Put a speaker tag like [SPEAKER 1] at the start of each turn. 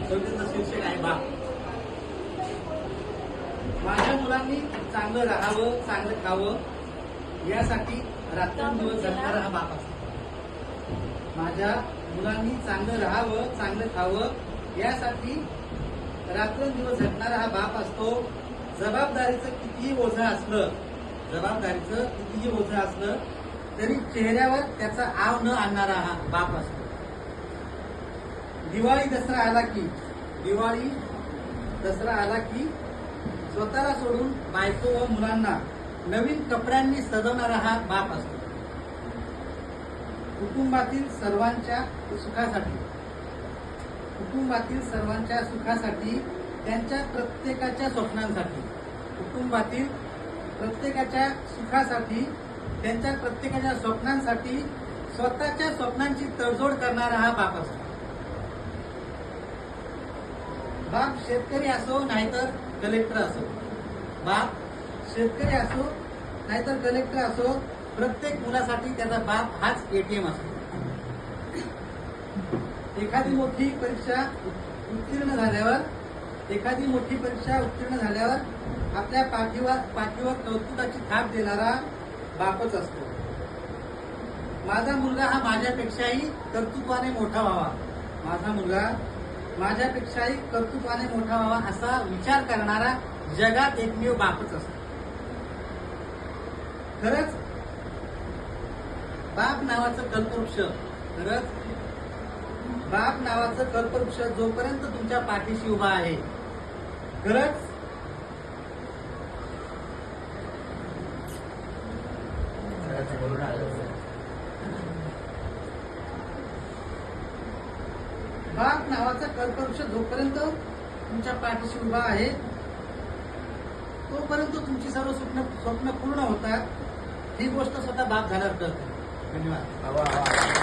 [SPEAKER 1] कवितेचं शीर्षक आहे बाप. माझ्या मुलांनी चांगलं राहावं, चांगलं खावं यासाठी रात्रंदिवस झटणारा हा बाप असतो. माझ्या मुलांनी चांगलं राहावं, चांगलं खावं यासाठी रात्रंदिवस झटणारा हा बाप असतो. जबाबदारीचं कितीही ओझं असलं तरी चेहऱ्यावर त्याचा आव न आणणारा हा बाप असतो. दिवाळी दसरा आला की स्वतःला सोडून बायको व मुलांना नवीन कपड्यांनी सजवणारा हा बाप असतो. कुटुंबातील सर्वांच्या सुखासाठी त्यांच्या प्रत्येकाच्या स्वप्नांसाठी स्वतःच्या स्वप्नांची तडजोड करणारा हा बाप असतो. बाप शेतकरी असो नाहीतर कलेक्टर असो, प्रत्येक मुलासाठी त्याचा बाप हाच एटीएम असतो. एखादी मोठी परीक्षा उत्तीर्ण झाल्यावर आपल्या पाठीवर कौतुकाची थाप देणारा बापच असतो. माझा मुलगा हा माझ्यापेक्षाही कर्तृत्वाने मोठा व्हावा असा विचार करणारा जगात एकमेव बापच असतो. खरंच बाप नावाचं कल्पवृक्ष जोपर्यंत तुमच्या पाठीशी उभा आहे, खरंच बाप नावाचा कल्पवृक्ष जोपर्यंत तुमच्या पाठीशी उभा आहे तोपर्यंत तुमची सर्व स्वप्न पूर्ण होतात. ही गोष्ट स्वतः बाप झाल्यावर कळते. धन्यवाद.